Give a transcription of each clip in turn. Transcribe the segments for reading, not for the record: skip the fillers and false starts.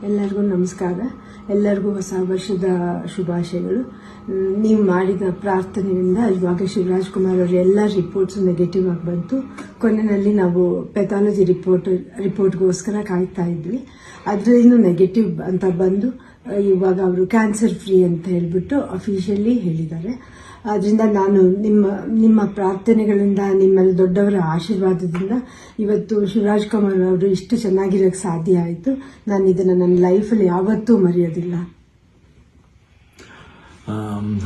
ಎಲ್ಲರಿಗೂ ನಮಸ್ಕಾರ. ಎಲ್ಲರಿಗೂ ಹೊಸ ವರ್ಷದ ಶುಭಾಶಯಗಳು. ನೀವು ಮಾಡಿದ ಪ್ರಾರ್ಥನೆಯಿಂದ ಇವಾಗ ಶಿವರಾಜ್ ಕುಮಾರ್ ಅವರ ಎಲ್ಲ ರಿಪೋರ್ಟ್ಸ್ ನೆಗೆಟಿವ್ ಆಗಿ ಬಂತು. ಕೊನೆಯಲ್ಲಿ ನಾವು ಪೆಥಾಲಜಿ ರಿಪೋರ್ಟ್ಗೋಸ್ಕರ ಕಾಯ್ತಾ ಇದ್ವಿ. ಅದರಲ್ಲೂ ನೆಗೆಟಿವ್ ಅಂತ ಬಂದು ಇವಾಗ ಅವರು ಕ್ಯಾನ್ಸರ್ ಫ್ರೀ ಅಂತ ಹೇಳ್ಬಿಟ್ಟು ಅಫಿಷಿಯಲಿ ಹೇಳಿದ್ದಾರೆ. ಅದರಿಂದ ನಾನು ನಿಮ್ಮ ಪ್ರಾರ್ಥನೆಗಳಿಂದ, ನಿಮ್ಮಲ್ಲಿ ದೊಡ್ಡವರ ಆಶೀರ್ವಾದದಿಂದ ಇವತ್ತು ಶಿವರಾಜ್ ಕುಮಾರ್ ಅವರು ಇಷ್ಟು ಚೆನ್ನಾಗಿರೋಕ್ಕೆ ಸಾಧ್ಯ ಆಯಿತು. ನಾನು ಇದನ್ನು ನನ್ನ ಲೈಫಲ್ಲಿ ಯಾವತ್ತೂ ಮರೆಯೋದಿಲ್ಲ.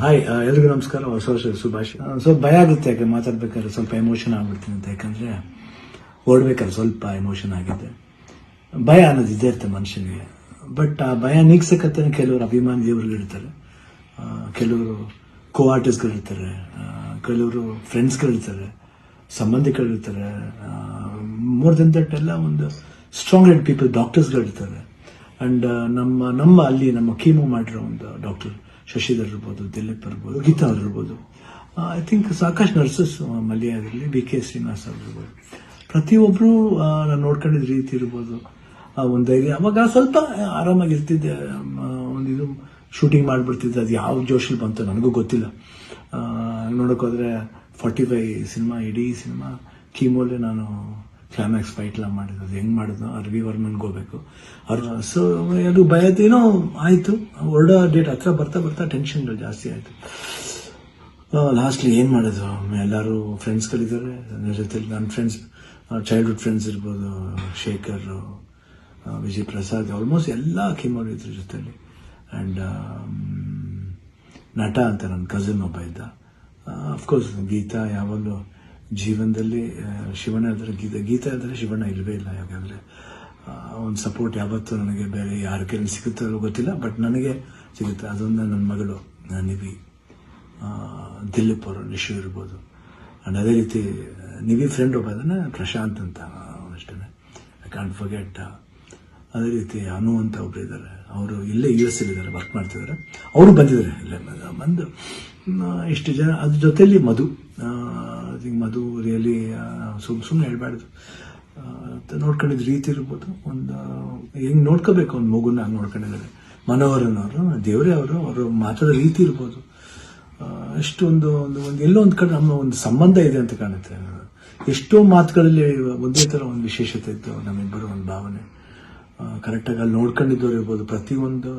ಹಾಯ್, ಎಲ್ರಿಗೂ ನಮಸ್ಕಾರ. ಹೊಸ ವರ್ಷದ ಶುಭಾಶಯ. ಸ್ವಲ್ಪ ಭಯ ಆಗುತ್ತೆ, ಯಾಕೆ ಮಾತಾಡ್ಬೇಕಾದ್ರೆ ಸ್ವಲ್ಪ ಎಮೋಷನ್ ಆಗ್ಬಿಡ್ತೀನಿ ಅಂತ. ಯಾಕಂದ್ರೆ ಓಡ್ಬೇಕಾದ್ರೆ ಸ್ವಲ್ಪ ಎಮೋಷನ್ ಆಗಿದೆ. ಭಯ ಅನ್ನೋದು ಇದೇ ಇರುತ್ತೆ ಮನುಷ್ಯನಿಗೆ. ಬಟ್ ಆ ಭಯ ನೀಗ್ಸಕತ್ತೆ ಕೆಲವರು ಅಭಿಮಾನಿ ದೇವರುಗಳಿರ್ತಾರೆ, ಕೆಲವರು ಕೋಆರ್ಟಿಸ್ಟ್ಗಳಿರ್ತಾರೆ, ಕೆಲವರು ಫ್ರೆಂಡ್ಸ್ಗಳಿರ್ತಾರೆ, ಸಂಬಂಧಿಕರಿರ್ತಾರೆ. ಮೋರ್ ದೆನ್ ದಟ್ ಎಲ್ಲ ಒಂದು ಸ್ಟ್ರಾಂಗ್ ಹೆಡ್ ಪೀಪಲ್, ಡಾಕ್ಟರ್ಸ್ಗಳಿರ್ತಾರೆ. ಅಂಡ್ ನಮ್ಮ ಅಲ್ಲಿ ನಮ್ಮ ಕೀಮೋ ಮಾಡಿರೋ ಒಂದು ಡಾಕ್ಟರ್ ಶಶಿಧರ್ ಇರ್ಬೋದು, ದಿಲೀಪ್ ಇರ್ಬೋದು, ಗೀತಾ ಅವ್ರು ಇರ್ಬೋದು, ಐ ಥಿಂಕ್ ಸಾಕಷ್ಟು ನರ್ಸಸ್, ಮಲ್ಯ ಆಗಿರಲಿ, BK ಶ್ರೀನಿವಾಸ್ ಅವ್ರು ಇರ್ಬೋದು. ಪ್ರತಿಯೊಬ್ಬರು ನಾನು ನೋಡ್ಕೊಂಡಿದ್ದ ರೀತಿ ಇರ್ಬೋದು, ಒಂದು ಅವಾಗ ಸ್ವಲ್ಪ ಆರಾಮಾಗಿರ್ತಿದ್ದೆ. ಒಂದಿದು ಶೂಟಿಂಗ್ ಮಾಡಿಬಿಡ್ತಿದ್ದೆ. ಅದು ಯಾವ ಜೋಶಲ್ಲಿ ಬಂತು ನನಗೂ ಗೊತ್ತಿಲ್ಲ. ನೋಡೋಕ್ಕೋದ್ರೆ 45 ಸಿನಿಮಾ, ಇಡೀ ಸಿನಿಮಾ ಕೀಮೋಲೆ ನಾನು ಕ್ಲೈಮ್ಯಾಕ್ಸ್ ಫೈಟ್ ಎಲ್ಲ ಮಾಡಿದ್ದು. ಅದು ಹೆಂಗೆ ಮಾಡಿದ್ನೋ ರವಿ ವರ್ಮನ್ಗೆ ಹೋಗ್ಬೇಕು ಅವ್ರು. ಸೊ ಅದು ಭಯದೇನೋ ಆಯಿತು. ಹೊರಡೋ ಡೇಟ್ ಹತ್ರ ಬರ್ತಾ ಟೆನ್ಷನ್ಗಳು ಜಾಸ್ತಿ ಆಯಿತು. ಲಾಸ್ಟ್ಲಿ ಏನು ಮಾಡೋದು, ಎಲ್ಲರೂ ಫ್ರೆಂಡ್ಸ್ಗಳಿದ್ದಾರೆ ನನ್ನ ಜೊತೆಲಿ. ನನ್ನ ಫ್ರೆಂಡ್ಸ್, ಚೈಲ್ಡ್ಹುಡ್ ಫ್ರೆಂಡ್ಸ್ ಇರ್ಬೋದು, ಶೇಖರ್, ವಿಜಯ್ ಪ್ರಸಾದ್, ಆಲ್ಮೋಸ್ಟ್ ಎಲ್ಲ ಕೀಮೋ ಇದ್ರ ಜೊತೆಲಿ. ಆ್ಯಂಡ್ ನಟ ಅಂತ ನನ್ನ ಕಸಿನ್ ಒಬ್ಬ ಇದ್ದ. ಅಫ್ಕೋರ್ಸ್ ಗೀತಾ ಯಾವಾಗಲೂ ಜೀವನದಲ್ಲಿ ಶಿವಣ್ಣ ಇದ್ದರೆ ಗೀತಾ ಇದ್ದರೆ ಶಿವಣ್ಣ ಇಲ್ಲವೇ ಇಲ್ಲ. ಯಾಕಂದರೆ ಒಂದು ಸಪೋರ್ಟ್ ಯಾವತ್ತೂ ನನಗೆ ಬೇರೆ ಯಾರ ಕೈಯಲ್ಲಿ ಸಿಗುತ್ತೋ ಗೊತ್ತಿಲ್ಲ, ಬಟ್ ನನಗೆ ಸಿಗುತ್ತೆ. ಅದೊಂದು ನನ್ನ ಮಗಳು ನಿವಿ, ದಿಲೀಪ್ ಅವರು, ನಿಶು ಇರ್ಬೋದು. ಆ್ಯಂಡ್ ಅದೇ ರೀತಿ ನಿವಿ ಫ್ರೆಂಡ್ ಒಬ್ಬ ಅದನ್ನು ಪ್ರಶಾಂತ್ ಅಂತ ಅಷ್ಟೇ, ಐ ಕಾಂಟ್ ಫರ್ಗೆಟ್. ಅದೇ ರೀತಿ ಅನು ಅಂತ ಒಬ್ರು ಇದ್ದಾರೆ, ಅವರು ಇಲ್ಲೇ US ಇದ್ದಾರೆ, ವರ್ಕ್ ಮಾಡ್ತಿದ್ದಾರೆ. ಅವರು ಬಂದಿದ್ದಾರೆ ಇಲ್ಲೇ ಬಂದು. ಇಷ್ಟು ಜನ, ಅದ್ರ ಜೊತೆಯಲ್ಲಿ ಮಧು ರಿಯಲಿ ಸುಮ್ಮನೆ ಹೇಳ್ಬಾರ್ದು. ನೋಡ್ಕೊಂಡಿದ್ದ ರೀತಿ ಇರ್ಬೋದು, ಒಂದು ಹೆಂಗೆ ನೋಡ್ಕೋಬೇಕು ಒಂದು ಮಗುನ ಹಂಗೆ ನೋಡ್ಕೊಂಡಿದ್ದಾರೆ. ಮನೋಹರನವರು, ದೇವರೇ ಅವರು ಮಾತಾಡೋ ರೀತಿ ಇರ್ಬೋದು, ಎಷ್ಟು ಒಂದು ಎಲ್ಲೋ ಒಂದು ಕಡೆ ನಮ್ಮ ಒಂದು ಸಂಬಂಧ ಇದೆ ಅಂತ ಕಾಣುತ್ತೆ. ಎಷ್ಟೋ ಮಾತುಗಳಲ್ಲಿ ಒಂದೇ ಥರ ಒಂದು ವಿಶೇಷತೆ ಇತ್ತು ನಮ್ಮಿಬ್ಬರು, ಒಂದು ಭಾವನೆ. ಕರೆಕ್ಟಾಗಿ ಅಲ್ಲಿ ನೋಡ್ಕೊಂಡಿದ್ದವ್ರು ಇರ್ಬೋದು, ಪ್ರತಿಯೊಂದು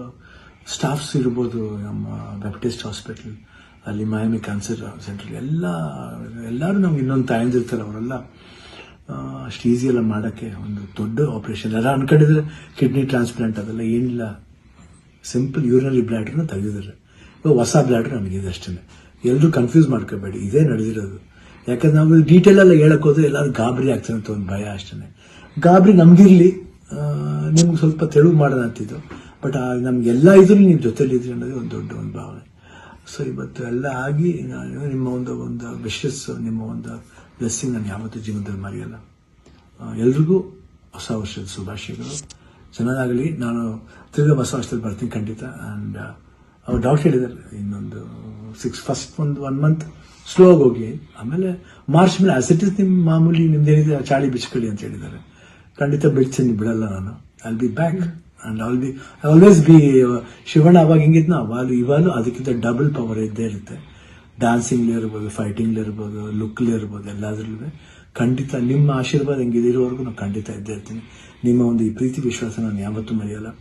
ಸ್ಟಾಫ್ಸ್ ಇರ್ಬೋದು, ನಮ್ಮ ಬ್ಯಾಪ್ಟಿಸ್ಟ್ ಹಾಸ್ಪಿಟಲ್ ಅಲ್ಲಿ, ಮಯಾಮಿ ಕ್ಯಾನ್ಸರ್ ಸೆಂಟ್ರಲ್ಲಿ ಎಲ್ಲರೂ ನಮ್ಗೆ ಇನ್ನೊಂದು ತಾಯಂದಿರ್ತಾರೆ. ಅವರೆಲ್ಲ ಅಷ್ಟು ಈಸಿ ಎಲ್ಲ ಮಾಡೋಕ್ಕೆ ಒಂದು ದೊಡ್ಡ ಆಪರೇಷನ್. ಎಲ್ಲ ಅನ್ಕೊಂಡಿದ್ರೆ ಕಿಡ್ನಿ ಟ್ರಾನ್ಸ್ಪ್ಲಾಂಟ್ ಅದೆಲ್ಲ ಏನಿಲ್ಲ, ಸಿಂಪಲ್ ಯೂರಿನರಿ ಬ್ಲ್ಯಾಡ್ರನ್ನ ತೆಗೆದಿದ್ದಾರೆ. ಇವಾಗ ಹೊಸ ಬ್ಲ್ಯಾಡ್ರ್ ನಮಗಿದೆ ಅಷ್ಟೇ. ಎಲ್ಲರೂ ಕನ್ಫ್ಯೂಸ್ ಮಾಡ್ಕೋಬೇಡಿ, ಇದೇ ನಡೆದಿರೋದು. ಯಾಕಂದ್ರೆ ನಾವು ಡೀಟೇಲ್ ಎಲ್ಲ ಹೇಳಕ್ ಹೋದ್ರೆ ಎಲ್ಲರೂ ಗಾಬರಿ ಆಗ್ತಾರೆ ಅಂತ ಒಂದು ಭಯ ಅಷ್ಟೇ. ಗಾಬರಿ ನಮಗಿರಲಿ, ನಿಮ್ಗೆ ಸ್ವಲ್ಪ ತೆಳುವು ಮಾಡೋಣ ಅಂತಿದ್ದು. ಬಟ್ ನಮಗೆಲ್ಲ ಇದ್ರೂ ನೀವು ಜೊತೆಲಿದ್ರಿ ಅನ್ನೋದೇ ಒಂದು ದೊಡ್ಡ ಒಂದು ಭಾವನೆ. ಸೊ ಇವತ್ತು ಎಲ್ಲ ಆಗಿ ನಿಮ್ಮ ಒಂದು ವಿಶಸ್, ನಿಮ್ಮ ಒಂದು ಬ್ಲೆಸ್ಸಿಂಗ್ ನಾನು ಯಾವತ್ತೂ ಜೀವನದಲ್ಲಿ ಮರೆಯಲ್ಲ. ಎಲ್ರಿಗೂ ಹೊಸ ವರ್ಷದ ಶುಭಾಶಯಗಳು. ಚೆನ್ನಾಗಲಿ. ನಾನು ತಿರ್ಗಾ ಹೊಸ ವರ್ಷದಲ್ಲಿ ಬರ್ತೀನಿ ಖಂಡಿತ. ಆ್ಯಂಡ್ ಅವ್ರು ಡಾಕ್ಟರ್ ಹೇಳಿದ್ದಾರೆ, ಇನ್ನೊಂದು ಫಸ್ಟ್ ಒಂದು 1 ಮಂತ್ ಸ್ಲೋ ಆಗಿ ಹೋಗಿ, ಆಮೇಲೆ ಮಾರ್ಚ್ ಮೇಲೆ ಆಸಿಟಿಸ್ ನಿಮ್ಮ ಮಾಮೂಲಿ ನಿಮ್ದೇನಿದೆ ಚಾಳಿ ಬಿಚ್ಕೊಳ್ಳಿ ಅಂತ ಹೇಳಿದ್ದಾರೆ. ಖಂಡಿತ ಬಿಡ್ತೀನಿ, ಬಿಡಲ್ಲ ನಾನು. I'll be back and always B Shivanna. ಅವಾಗ ಹೆಂಗಿದ್ನೋ ಇವಾಗಲೂ ಅದಕ್ಕಿಂತ ಡಬಲ್ ಪವರ್ ಇದ್ದೇ ಇರುತ್ತೆ. ಡ್ಯಾನ್ಸಿಂಗ್ಲೇ ಇರ್ಬೋದು, ಫೈಟಿಂಗ್ಲೇ ಇರ್ಬೋದು, ಲುಕ್ಲೇ ಇರ್ಬೋದು, ಎಲ್ಲಾದ್ರಲ್ಲೂ ಖಂಡಿತ ನಿಮ್ಮ ಆಶೀರ್ವಾದ ಹೆಂಗಿದಿರೋವರೆಗೂ ನಾನು ಖಂಡಿತ ಇದ್ದೇ ಇರ್ತೀನಿ. ನಿಮ್ಮ ಒಂದು ಈ ಪ್ರೀತಿ ವಿಶ್ವಾಸ ನಾನು ಯಾವತ್ತೂ ಮರೆಯಲ್ಲ.